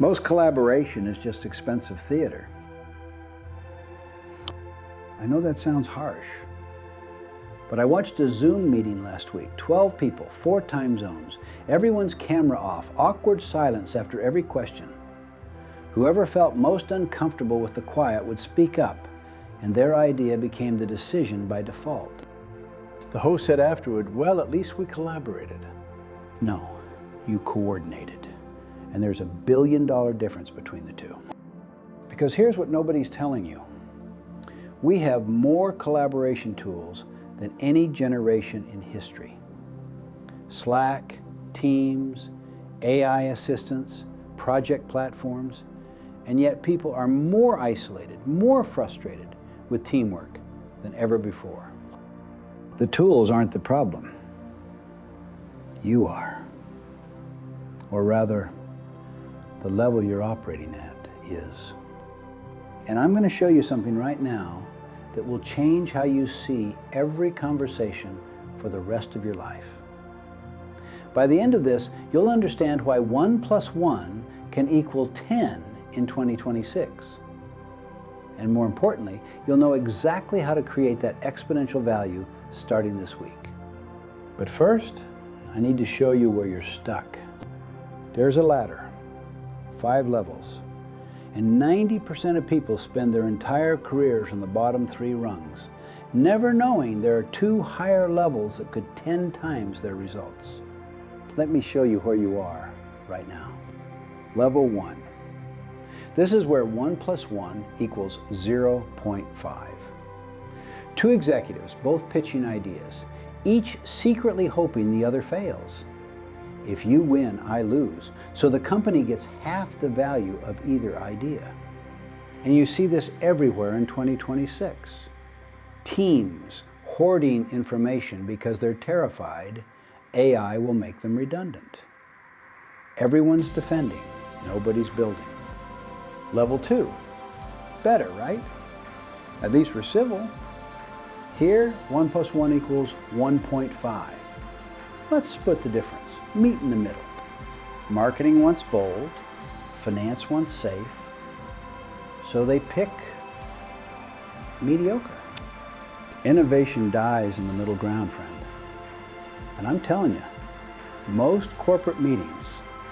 Most collaboration is just expensive theater. I know that sounds harsh, but I watched a Zoom meeting last week. 12 people, 4 time zones, everyone's camera off, awkward silence after every question. Whoever felt most uncomfortable with the quiet would speak up, and their idea became the decision by default. The host said afterward, "Well, at least we collaborated." No, you coordinated. And there's $1 billion difference between the two. Because here's what nobody's telling you. We have more collaboration tools than any generation in history. Slack, Teams, AI assistants, project platforms, and yet people are more isolated, more frustrated with teamwork than ever before. The tools aren't the problem. You are. Or rather, the level you're operating at is. And I'm going to show you something right now that will change how you see every conversation for the rest of your life. By the end of this, you'll understand why 1 + 1 can equal 10 in 2026. And more importantly, you'll know exactly how to create that exponential value starting this week. But first, I need to show you where you're stuck. There's a ladder, 5 levels, and 90% of people spend their entire careers on the bottom 3 rungs, never knowing there are 2 higher levels that could 10 times their results. Let me show you where you are right now. Level 1. This is where 1 + 1 equals 0.5. 2 executives, both pitching ideas, each secretly hoping the other fails. If you win, I lose. So the company gets half the value of either idea. And you see this everywhere in 2026. Teams hoarding information because they're terrified AI will make them redundant. Everyone's defending, nobody's building. Level 2. Better, right? At least for civil. Here, 1 + 1 equals 1.5. Let's split the difference. Meet in the middle. Marketing wants bold, finance wants safe, so they pick mediocre. Innovation dies in the middle ground, friend. And I'm telling you, most corporate meetings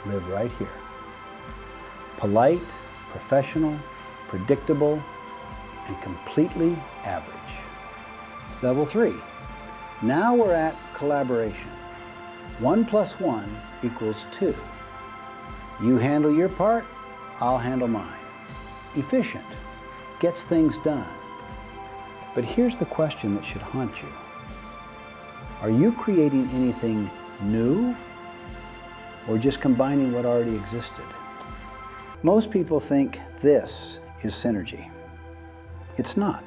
live right here. Polite, professional, predictable, and completely average. Level 3. Now we're at collaboration. 1 + 1 equals 2. You handle your part, I'll handle mine. Efficient, gets things done. But here's the question that should haunt you. Are you creating anything new or just combining what already existed? Most people think this is synergy. It's not.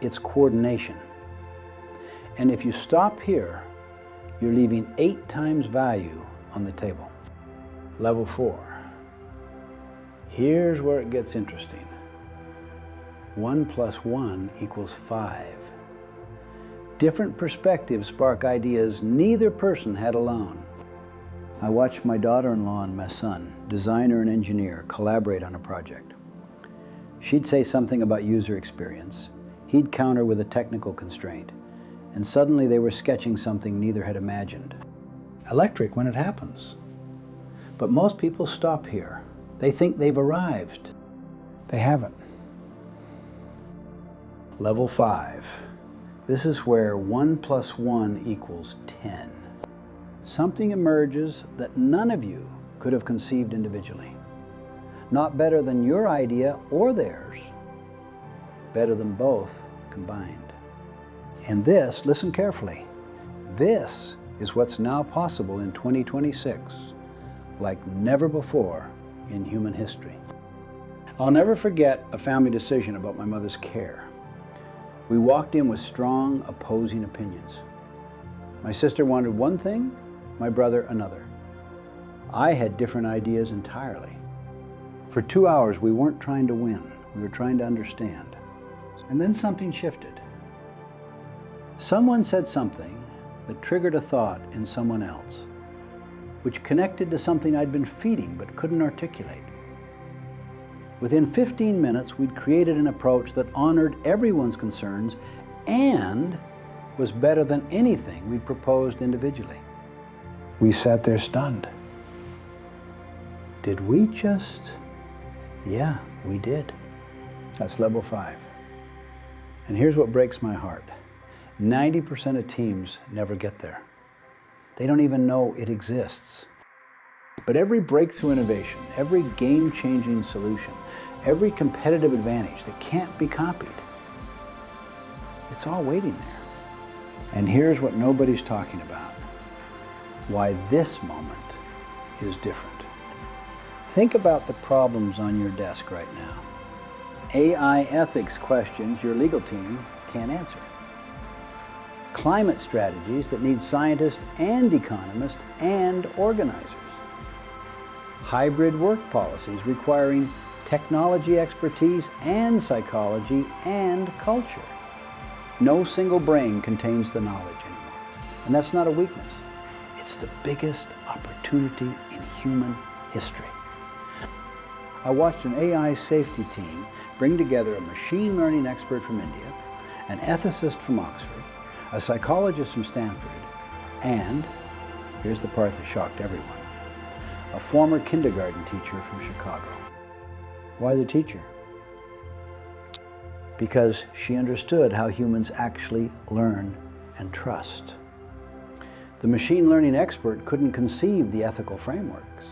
It's coordination. And if you stop here, you're leaving 8 times value on the table. Level 4. Here's where it gets interesting. 1 + 1 equals 5. Different perspectives spark ideas neither person had alone. I watched my daughter-in-law and my son, designer and engineer, collaborate on a project. She'd say something about user experience. He'd counter with a technical constraint. And suddenly they were sketching something neither had imagined. Electric when it happens. But most people stop here. They think they've arrived. They haven't. Level 5. This is where 1 + 1 equals 10. Something emerges that none of you could have conceived individually. Not better than your idea or theirs. Better than both combined. And this, listen carefully, this is what's now possible in 2026, like never before in human history. I'll never forget a family decision about my mother's care. We walked in with strong opposing opinions. My sister wanted one thing, my brother another. I had different ideas entirely. For 2 hours, we weren't trying to win, we were trying to understand. And then something shifted. Someone said something that triggered a thought in someone else, which connected to something I'd been feeding but couldn't articulate. Within 15 minutes, we'd created an approach that honored everyone's concerns and was better than anything we'd proposed individually. We sat there stunned. Did we just? Yeah, we did. That's level 5. And here's what breaks my heart. 90% of teams never get there. They don't even know it exists. But every breakthrough innovation, every game-changing solution, every competitive advantage that can't be copied, it's all waiting there. And here's what nobody's talking about. Why this moment is different. Think about the problems on your desk right now. AI ethics questions your legal team can't answer. Climate strategies that need scientists and economists and organizers. Hybrid work policies requiring technology expertise and psychology and culture. No single brain contains the knowledge anymore. And that's not a weakness. It's the biggest opportunity in human history. I watched an AI safety team bring together a machine learning expert from India, an ethicist from Oxford, a psychologist from Stanford, and, here's the part that shocked everyone, a former kindergarten teacher from Chicago. Why the teacher? Because she understood how humans actually learn and trust. The machine learning expert couldn't conceive the ethical frameworks.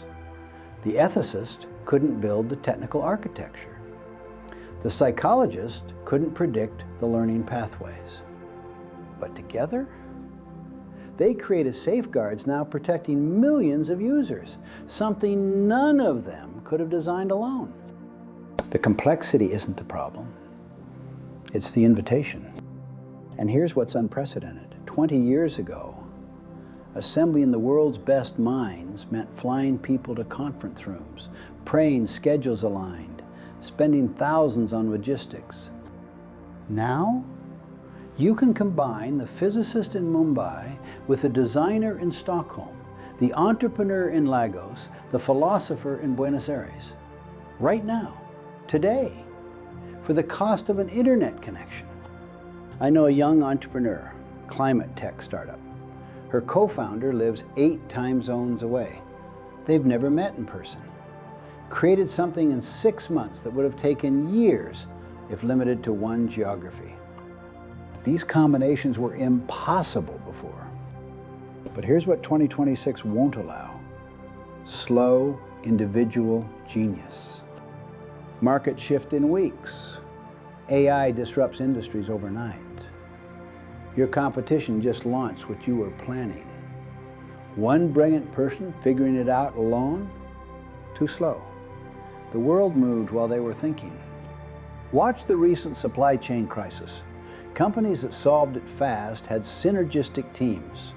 The ethicist couldn't build the technical architecture. The psychologist couldn't predict the learning pathways. But together, they created safeguards now protecting millions of users, something none of them could have designed alone. The complexity isn't the problem. It's the invitation. And here's what's unprecedented. 20 years ago, assembling the world's best minds meant flying people to conference rooms, praying schedules aligned, spending thousands on logistics. Now, you can combine the physicist in Mumbai with the designer in Stockholm, the entrepreneur in Lagos, the philosopher in Buenos Aires. Right now, today, for the cost of an internet connection. I know a young entrepreneur, climate tech startup. Her co-founder lives 8 time zones away. They've never met in person. Created something in 6 months that would have taken years if limited to one geography. These combinations were impossible before. But here's what 2026 won't allow. Slow, individual genius. Market shift in weeks. AI disrupts industries overnight. Your competition just launched what you were planning. One brilliant person figuring it out alone? Too slow. The world moved while they were thinking. Watch the recent supply chain crisis. Companies that solved it fast had synergistic teams.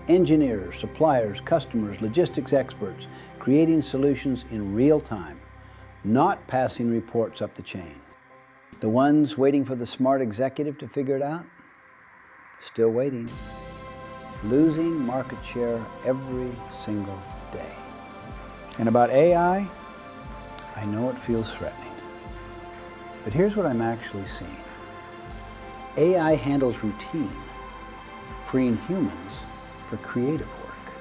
Engineers, suppliers, customers, logistics experts, creating solutions in real time, not passing reports up the chain. The ones waiting for the smart executive to figure it out? Still waiting. Losing market share every single day. And about AI, I know it feels threatening. But here's what I'm actually seeing. AI handles routine, freeing humans for creative work.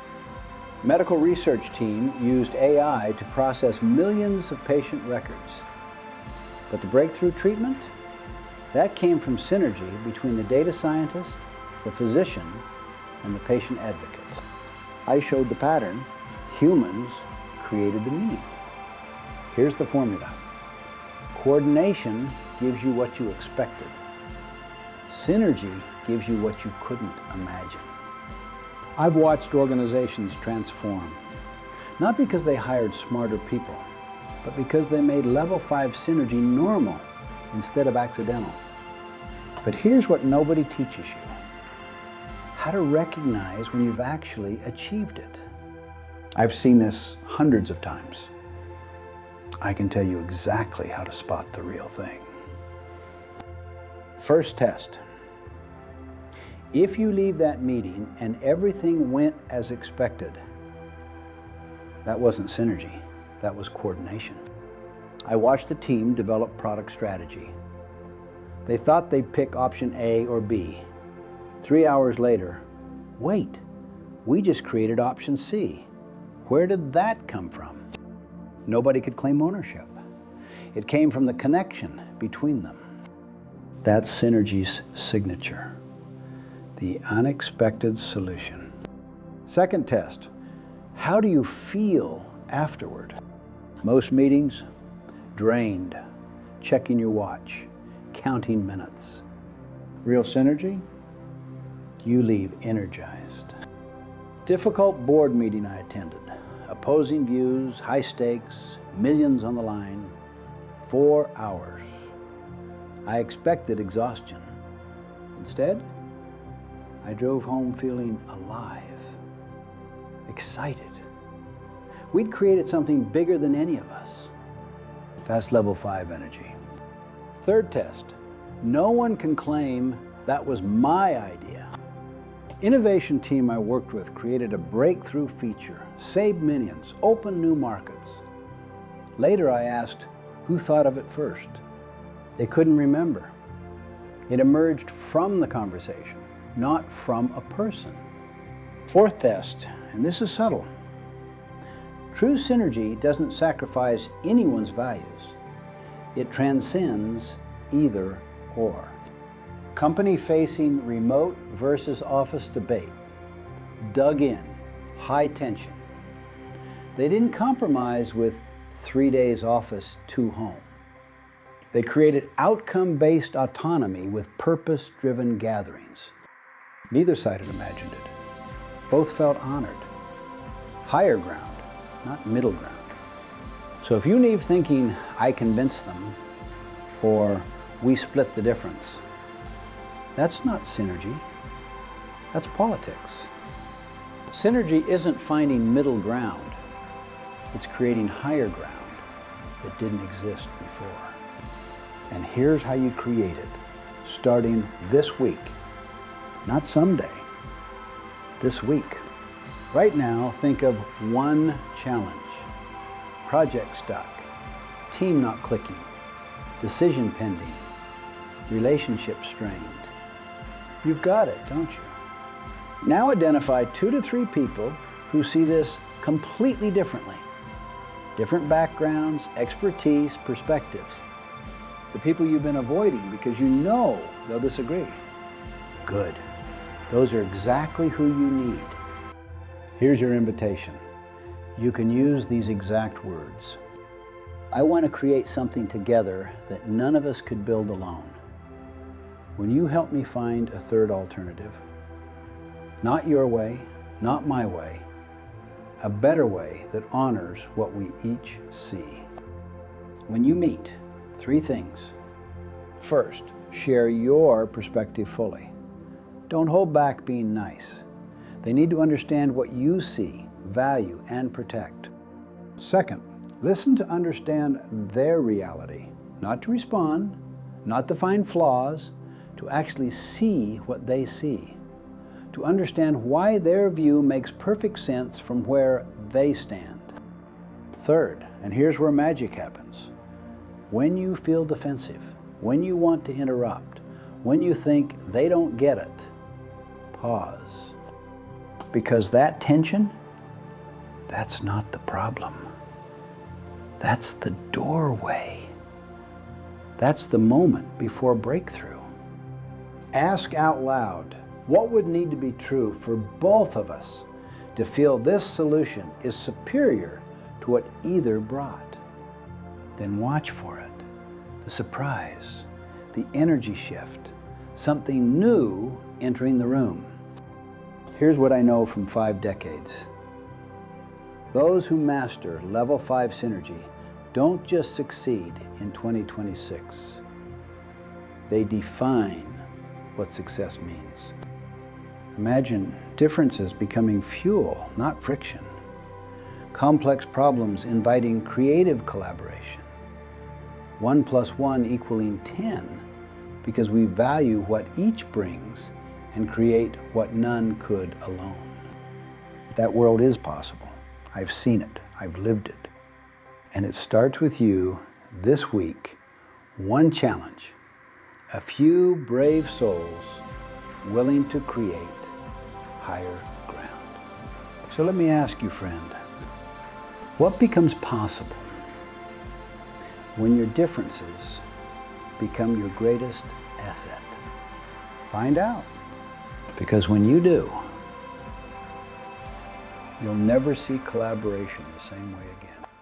Medical research team used AI to process millions of patient records. But the breakthrough treatment? That came from synergy between the data scientist, the physician, and the patient advocate. I showed the pattern. Humans created the meaning. Here's the formula. Coordination gives you what you expected. Synergy gives you what you couldn't imagine. I've watched organizations transform, not because they hired smarter people, but because they made level 5 synergy normal instead of accidental. But here's what nobody teaches you. How to recognize when you've actually achieved it. I've seen this hundreds of times. I can tell you exactly how to spot the real thing. First test. If you leave that meeting and everything went as expected, that wasn't synergy, that was coordination. I watched the team develop product strategy. They thought they'd pick option A or B. 3 hours later, wait, we just created option C. Where did that come from? Nobody could claim ownership. It came from the connection between them. That's Synergy's signature, the unexpected solution. Second test, how do you feel afterward? Most meetings, drained, checking your watch, counting minutes. Real Synergy, you leave energized. Difficult board meeting I attended. Opposing views, high stakes, millions on the line. 4 hours. I expected exhaustion. Instead, I drove home feeling alive, excited. We'd created something bigger than any of us. That's level 5 energy. Third test, no one can claim that was my idea. Innovation team I worked with created a breakthrough feature, saved millions, opened new markets. Later I asked, who thought of it first? They couldn't remember. It emerged from the conversation, not from a person. Fourth test, and this is subtle. True synergy doesn't sacrifice anyone's values. It transcends either or. Company-facing remote versus office debate. Dug in, high tension. They didn't compromise with 3 days office, 2 home. They created outcome-based autonomy with purpose-driven gatherings. Neither side had imagined it. Both felt honored. Higher ground, not middle ground. So if you leave thinking, I convinced them, or we split the difference, that's not synergy. That's politics. Synergy isn't finding middle ground. It's creating higher ground that didn't exist before. And here's how you create it, starting this week. Not someday, this week. Right now, think of one challenge. Project stuck, team not clicking, decision pending, relationship strained. You've got it, don't you? Now identify 2 to 3 people who see this completely differently. Different backgrounds, expertise, perspectives. The people you've been avoiding because you know they'll disagree. Good. Those are exactly who you need. Here's your invitation. You can use these exact words. I want to create something together that none of us could build alone. Will you help me find a third alternative? Not your way, not my way. A better way that honors what we each see. When you meet, 3 things. First, share your perspective fully. Don't hold back being nice. They need to understand what you see, value, and protect. Second, listen to understand their reality, not to respond, not to find flaws, to actually see what they see, to understand why their view makes perfect sense from where they stand. Third, and here's where magic happens, when you feel defensive, when you want to interrupt, when you think they don't get it, pause. Because that tension, that's not the problem. That's the doorway. That's the moment before breakthrough. Ask out loud, what would need to be true for both of us to feel this solution is superior to what either brought? Then watch for it, the surprise, the energy shift, something new entering the room. Here's what I know from 5 decades. Those who master level 5 synergy don't just succeed in 2026. They define what success means. Imagine differences becoming fuel, not friction. Complex problems inviting creative collaboration. 1 + 1 equaling 10 because we value what each brings and create what none could alone. That world is possible. I've seen it. I've lived it. And it starts with you This week, one challenge, a few brave souls willing to create higher ground. So let me ask you, friend, what becomes possible when your differences become your greatest asset? Find out. Because when you do, you'll never see collaboration the same way again.